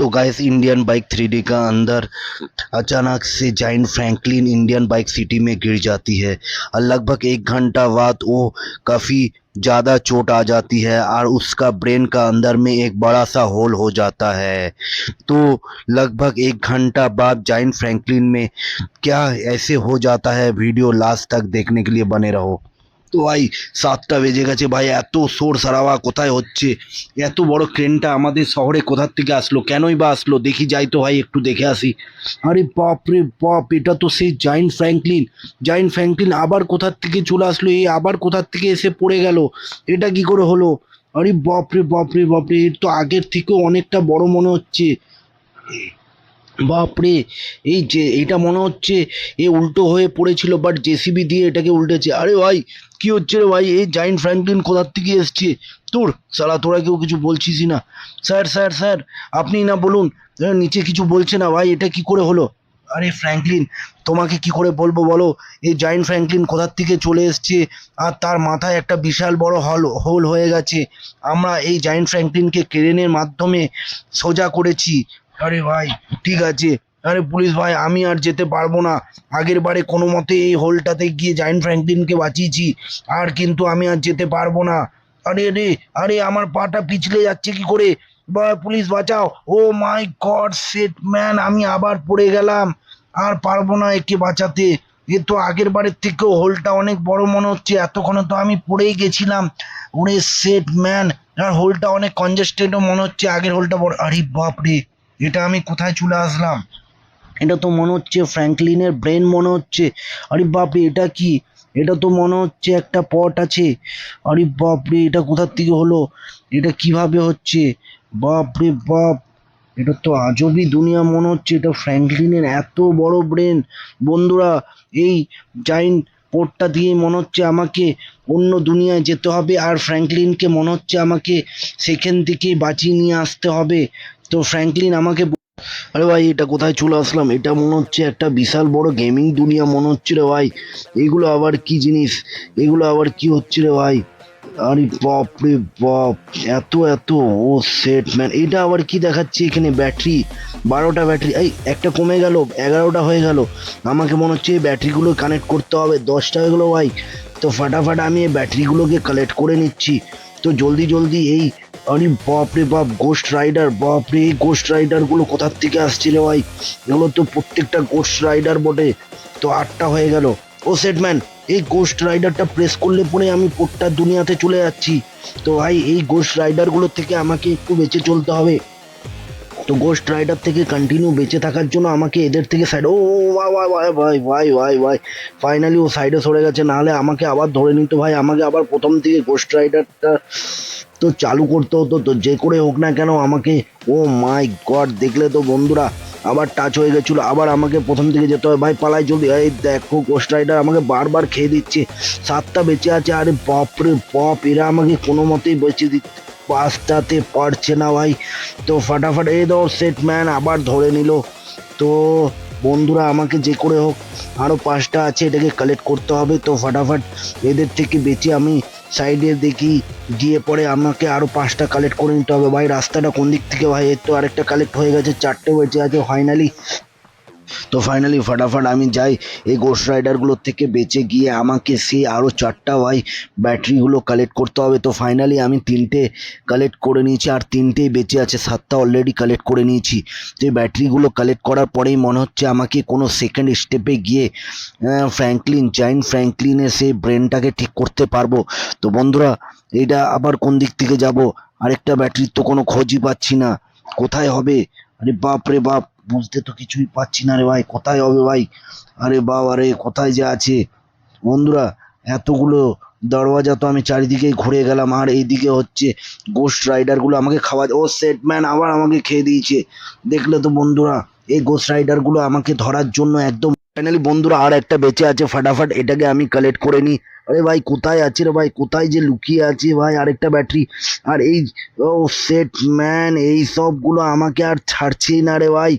तो guys Indian bike 3D का अंदर अचानक से giant Franklin Indian bike city में गिर जाती है और लगभग 1 घंटा बाद वो काफ़ी ज़्यादा चोट आ जाती है और उसका ब्रेन का अंदर में एक बड़ा सा होल हो जाता है। तो लगभग 1 घंटा बाद जाइंट फ्रैंकलिन में क्या ऐसे हो जाता है, वीडियो लास्ट तक देखने के लिए बने रहो। তো ভাই 7টা বেজে গেছে ভাই, এত শোর সারাওয়া কোথায় হচ্ছে? এত বড় ক্রেনটা আমাদের শহরে কোথার থেকে আসলো, কেনই বা আসলো? দেখি যাই তো ভাই, একটু দেখে আসি। আরে বাপ রে বাপ, এটা তো সেই জায়েন্ট ফ্র্যাঙ্কলিন। জায়েন্ট ফ্র্যাঙ্কলিন আবার কোথার থেকে চলে আসলো, এই আবার কোথার থেকে এসে পড়ে গেল, এটা কি করে হলো? আরে বাপ রে বাপ রে বাপ রে, এর তো আগের থেকেও অনেকটা বড় মনে হচ্ছে। বাপরে, এই যে এইটা মনে হচ্ছে এ উল্টো হয়ে পড়েছিল, বাট জেসিবি দিয়ে এটাকে উল্টেছে। আরে ভাই কি হচ্ছে রে ভাই, এই জায়েন্ট ফ্র্যাঙ্কলিন কোথার থেকে এসছে? তোর সালা, তোরা কেউ কিছু বলছিসই না। স্যার স্যার স্যার, আপনি না বলুন। নিচে কিছু বলছে না ভাই, এটা কি করে হলো? আরে ফ্র্যাঙ্কলিন, তোমাকে কি করে বলবো বলো, এই জায়েন্ট ফ্র্যাঙ্কলিন কোথার থেকে চলে এসছে আর তার মাথায় একটা বিশাল বড় হোল হয়ে গেছে। আমরা এই জায়েন্ট ফ্র্যাঙ্কলিনকে ক্রেনের মাধ্যমে সোজা করেছি। আরে ভাই ঠিক আছে। আরে পুলিশ ভাই, আমি আর যেতে পারবো না। আগের বারে কোনো মতে এই হোলটাতে গিয়ে জায়েন্ট ফ্র্যাঙ্কলিনকে বাঁচিয়েছি, আর কিন্তু আমি আর যেতে পারবো না। আরে রে, আরে আমার পাটা পিছলে যাচ্ছে কি করে? বা পুলিশ বাঁচাও। ও মাই গড শিট ম্যান, আমি আবার পড়ে গেলাম, আর পারবো না একে বাঁচাতে। এ তো আগের বারের থেকেও হোলটা অনেক বড় মনে হচ্ছে, এতক্ষণে তো আমি পড়েই গেছিলাম। ওরে শিট ম্যান, আর হোলটা অনেক কনজেস্টেডও মনে হচ্ছে, আগের হোলটা বড়। আরে বাপ রে, এটা আমি কোথায় চলে আসলাম? এটা তো মনে হচ্ছে ফ্র্যাঙ্কলিনের ব্রেন মনে হচ্ছে। আরে বাপরে, এটা কি? এটা তো মনে হচ্ছে একটা পট আছে। আরে বাপরে, এটা কোথার থেকে হলো? এটা কিভাবে হচ্ছে? বাপরে বাপ, এটা তো আজবই দুনিয়া মনে হচ্ছে। এটা ফ্র্যাঙ্কলিনের এত বড় ব্রেন। বন্ধুরা, এই জাইন্ট পোর্টটা দিয়ে মনে হচ্ছে আমাকে অন্য দুনিয়ায় যেতে হবে, আর ফ্র্যাঙ্কলিনকে মনে হচ্ছে আমাকে সেখান থেকে বাঁচিয়ে নিয়ে আসতে হবে। তো ফ্র্যাঙ্কলিন আমাকে, আরে ভাই এটা কোথায় চলে আসলাম? এটা মনে হচ্ছে একটা বিশাল বড় গেমিং দুনিয়া মনে হচ্ছে রে ভাই। এগুলো আবার কি জিনিস? এগুলো আবার কি হচ্ছে রে ভাই? আরে বাপ রে বাপ, এত এত, ও সেট ম্যান, এটা আবার কি দেখাচ্ছে এখানে? ব্যাটারি 12টা ব্যাটারি, এই একটা কমে গেল, 11টা হয়ে গেল। আমাকে মনে হচ্ছে এই ব্যাটারিগুলো কানেক্ট করতে হবে। 10টা হয়ে গেলো ভাই। তো ফাটাফাট আমি এই ব্যাটারিগুলোকে কালেক্ট করে নিচ্ছি। তো জলদি জলদি এই, আরে বাপ রে বাপ, গোস্ট রাইডার, বাপ রে, এই গোস্ট রাইডার গুলো কোথার থেকে আসছে রে ভাই? এগুলো তো প্রত্যেকটা গোস্ট রাইডার বটে। তো 8টা হয়ে গেল। ও সেটম্যান, এই গোস্ট রাইডারটা প্রেস করলে পরে আমি পোট্টার দুনিয়াতে চলে যাচ্ছি। তো ভাই এই গোস্ট রাইডার গুলোর থেকে আমাকে একটু বেঁচে চলতে হবে। তো গোস্ট রাইডার থেকে কন্টিনিউ বেঁচে থাকার জন্য আমাকে এদের থেকে সাইড, ও ভাই ভাই ভাই ভাই ভাই ভাই ভাই, ফাইনালি ও সাইডে সরে গেছে, নাহলে আমাকে আবার ধরে নিত ভাই। আমাকে আবার প্রথম থেকে গোস্ট রাইডারটা তো চালু করতে হতো। তো যে করে হোক না কেন আমাকে, ও মাই গড, দেখলে তো বন্ধুরা আবার টাচ হয়ে গেছিলো, আবার আমাকে প্রথম থেকে যেতে হবে। ভাই পালাই জলদি। এই দেখো গোস্ট রাইডার আমাকে বারবার খেয়ে দিচ্ছে। 7টা বেঁচে আছে। আরে বাপরে বাপ, এরা আমাকে কোনো মতেই বেঁচে দিচ্ছে, বাঁচতে পারছে না ভাই। তো ফাটাফাট, এই দাও সেট ম্যান, আবার ধরে নিল। তো বন্ধুরা আমাকে যে করে হোক, আরও 5টা আছে, এটাকে কালেক্ট করতে হবে। তো ফাটাফাট এদের থেকে বেঁচে আমি সাইডে দেখি গিয়ে পরে আমাকে আরও 5টা কালেক্ট করে নিতে হবে। ভাই রাস্তাটা কোন দিক থেকে? ভাই এর তো আরেকটা কালেক্ট হয়ে গেছে, 4টে বেঁচে আছে ফাইনালি। তো ফাইনালি ফাটাফাট আমি যাই এই গোস্ট রাইডারগুলোর থেকে বেঁচে গিয়ে আমাকে সে আরও 4টা ভাই ব্যাটারিগুলো কালেক্ট করতে হবে। তো ফাইনালি আমি 3টে কালেক্ট করে নিয়েছি, আর 3টেই বেঁচে আছে, 7টা অলরেডি কালেক্ট করে নিয়েছি। তো এই ব্যাটারিগুলো কালেক্ট করার পরেই মনে হচ্ছে আমাকে কোনো সেকেন্ড স্টেপে গিয়ে জায়েন্ট ফ্র্যাঙ্কলিনের সেই ব্রেনটাকে ঠিক করতে পারবো। তো বন্ধুরা, এটা আবার কোন দিক থেকে যাব? আরেকটা ব্যাটারির তো কোনো খোঁজই পাচ্ছি না, কোথায় হবে? আরে বাপ রে বাপ, বুঝতে তো কিছুই পাচ্ছি না রে ভাই, কোথায় হবে ভাই? আরে বাবা রে, কোথায় যে আছে? বন্ধুরা, এতগুলো দরওয়াজা তো আমি চারিদিকেই ঘুরে গেলাম, আর এইদিকে হচ্ছে গোস্ট রাইডার গুলো আমাকে খাওয়া। ও সেটম্যান আবার আমাকে খেয়ে দিয়েছে। দেখলে তো বন্ধুরা, এই গোস্ট রাইডার গুলো আমাকে ধরার জন্য একদম। ফাইনালি বন্ধুরা আর একটা বেঁচে আছে, ফাটাফাট এটাকে আমি কালেক্ট করে নিই। আরে ভাই কোথায় আছে রে ভাই, কোথায় যে লুকিয়ে আছে ভাই আরেকটা ব্যাটারি? আর এই, ও সেট ম্যান, এই সবগুলো আমাকে আর ছাড়ছেই না রে ভাই।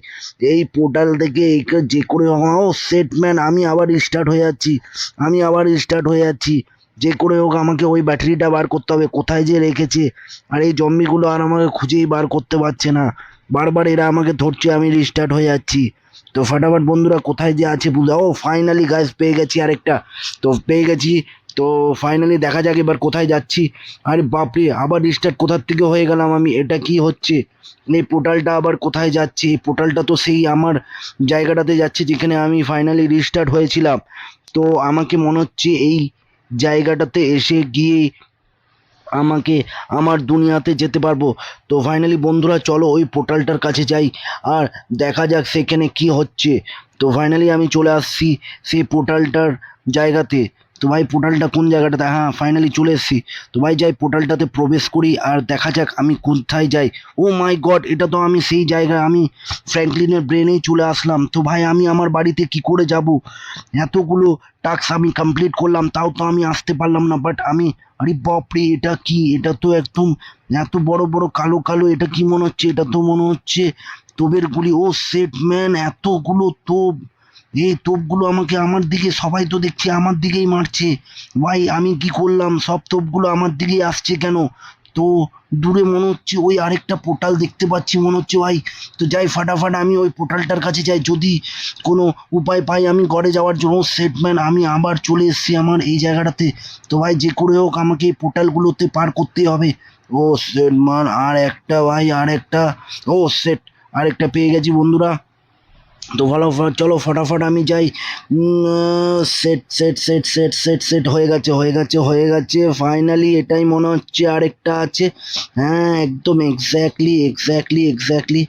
এই পোর্টাল থেকে এই যে করে, ও সেট ম্যান, আমি আবার স্টার্ট হয়ে যাচ্ছি, আমি আবার স্টার্ট হয়ে যাচ্ছি। যে করে হোক আমাকে ওই ব্যাটারিটা বার করতে হবে, কোথায় যে রেখেছে। আর এই জম্বিগুলো আর আমাকে খুঁজেই বার করতে পারছে না। বারবার এরা আমাকে ধরছে, আমি রিস্টার্ট হয়ে যাচ্ছি। তো ফাটাফাট বন্ধুরা কোথায় যে আছে বুঝা, ও ফাইনালি গাইস পেয়ে গেছি আরেকটা। তো পেয়ে গেছি, তো ফাইনালি দেখা যাক এবার কোথায় যাচ্ছি। আরে বাপরে, আবার রিস্টার্ট কোথার থেকে হয়ে গেলাম আমি, এটা কি হচ্ছে? এই পোর্টালটা আবার কোথায় যাচ্ছে? এই পোর্টালটা তো সেই আমার জায়গাটাতে যাচ্ছে যেখানে আমি ফাইনালি রিস্টার্ট হয়েছিলাম। তো আমাকে মনে হচ্ছে এই জায়গাটাতে এসে গিয়ে আমাকে আমার দুনিয়াতে যেতে পারবো। তো ফাইনালি বন্ধুরা চলো ওই পোর্টালটার কাছে যাই আর দেখা যাক সেখানে কি হচ্ছে। তো ফাইনালি আমি চলে আসছি সেই পোর্টালটার জায়গাতে। তো ভাই পোর্টালটা কোন জায়গাটাতে, হ্যাঁ ফাইনালি চলে এসেছি। তো ভাই যাই পোর্টালটাতে প্রবেশ করি আর দেখা যাক আমি কোথায় যাই। ও মাই গড, এটা তো আমি সেই জায়গায়, আমি ফ্র্যাঙ্কলিনের ব্রেনেই চলে আসলাম। তো ভাই আমি আমার বাড়িতে কি করে যাব? এতগুলো টাস্ক আমি কমপ্লিট করলাম তাও তো আমি আসতে পারলাম না। বাট আমি, আরে বাপরে এটা কি? এটা তো একদম এত বড় বড় কালো কালো, এটা কি মনে হচ্ছে? এটা তো মনে হচ্ছে তোপের গুলি। ও সেট ম্যান, এতগুলো তোপ! এই তোপগুলো আমাকে, আমার দিকে, সবাই তো দেখছি আমার দিকেই মারছে। ভাই আমি কি করলাম? সব তোপগুলো আমার দিকেই আসছে কেন? তো দূরে মনে হচ্ছে ওই আরেকটা পোর্টাল দেখতে পাচ্ছি মনে হচ্ছে ভাই। তো যাই ফাটাফাট আমি ওই পোর্টালটার কাছে যাই, যদি কোনো উপায় পাই আমি ঘরে যাওয়ার জন্য। সেটম্যান আমি আবার চলে এসেছি আমার এই জায়গাটাতে। তো ভাই যে করে হোক আমাকে এই পোর্টালগুলোতে পার করতেই হবে। ও সেটম্যান, আর একটা ভাই, আর একটা। ও সেট, আরেকটা পেয়ে গেছি বন্ধুরা। তো ভালো, চলো ফটাফট আমি যাই। Set set set set set set হয়ে গেছে, হয়ে গেছে, হয়ে গেছে ফাইনালি। এটাই মনে হচ্ছে আরেকটা আছে। হ্যাঁ একদম এক্স্যাক্টলি এক্স্যাক্টলি এক্স্যাক্টলি।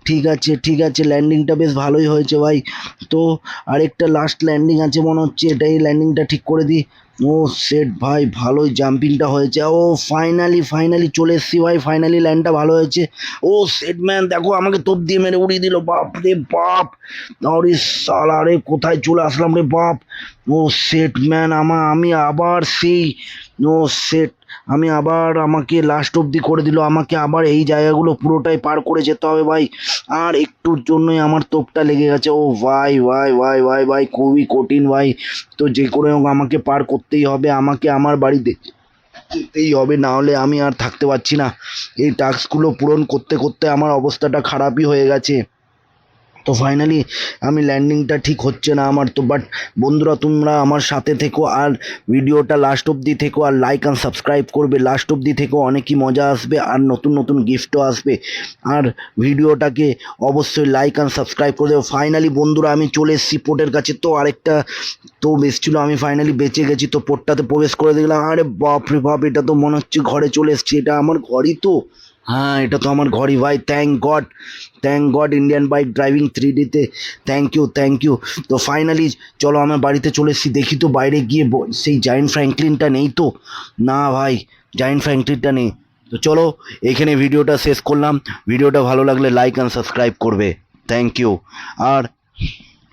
ঠিক আছে ঠিক আছে, ল্যান্ডিংটা বেশ ভালোই হয়েছে ভাই। তো আরেকটা লাস্ট ল্যান্ডিং আছে মনে হচ্ছে, এটাই ল্যান্ডিংটা ঠিক করে দিই। ও সেট ভাই, ভালোই জাম্পিংটা হয়েছে। ও ফাইনালি ফাইনালি চলে এসছি ভাই, ফাইনালি ল্যান্ডটা ভালো হয়েছে। ও সেট ম্যান দেখো আমাকে তোপ দিয়ে মেরে উড়িয়ে দিল, বাপ রে বাপ! আরে সালা রে, কোথায় চলে আসলাম রে বাপ! ও সেট ম্যান, আমি আবার সেই, ও সেট, আমি আবার, আমাকে লাস্ট অবধি করে দিল, আমাকে আবার এই জায়গাগুলো পুরোটাই পার করে যেতে হবে ভাই। আর একটুর জন্যই আমার তোপটা লেগে গেছে। ও ভাই ভাই ভাই ভাই ভাই, খুবই কঠিন ভাই। তো যে করে হোক আমাকে পার করতেই হবে, আমাকে আমার বাড়িতে যেতেই হবে, না হলে আমি আর থাকতে পারছি না। এই টাস্কগুলো পূরণ করতে করতে আমার অবস্থাটা খারাপই হয়ে গেছে। তো ফাইনালি আমি ল্যান্ডিংটা ঠিক হচ্ছে না আমার তো। বাট বন্ধুরা তোমরা আমার সাথে থেকো আর ভিডিওটা লাস্ট অবধি থেকো আর লাইক অ্যান্ড সাবস্ক্রাইব করবে। লাস্ট অবধি থেকো, অনেকই মজা আসবে আর নতুন নতুন গিফটও আসবে। আর ভিডিওটাকে অবশ্যই লাইক অ্যান্ড সাবস্ক্রাইব করে দেবো। ফাইনালি বন্ধুরা আমি চলে এসেছি পোর্টের কাছে। তো আরেকটা তো এসেছিলো, আমি ফাইনালি বেঁচে গেছি। তো পোর্টটাতে প্রবেশ করে দেখলাম, আরে বাপ রে বাপ, এটা তো মনে হচ্ছে ঘরে চলে এসেছি। এটা আমার ঘরই তো, হ্যাঁ এটা তো আমার ঘরই ভাই। Thank God, thank God Indian bike driving 3Dতে, থ্যাংক ইউ থ্যাংক ইউ। তো ফাইনালি চলো আমার বাড়িতে চলে এসেছি। দেখি তো বাইরে গিয়ে সেই জায়েন্ট ফ্র্যাঙ্কলিনটা নেই তো। না ভাই, জায়েন্ট ফ্র্যাঙ্কলিনটা নেই। তো চলো এখানে ভিডিওটা শেষ করলাম। ভিডিওটা ভালো লাগলে লাইক অ্যান্ড সাবস্ক্রাইব করবে। Thank you. আর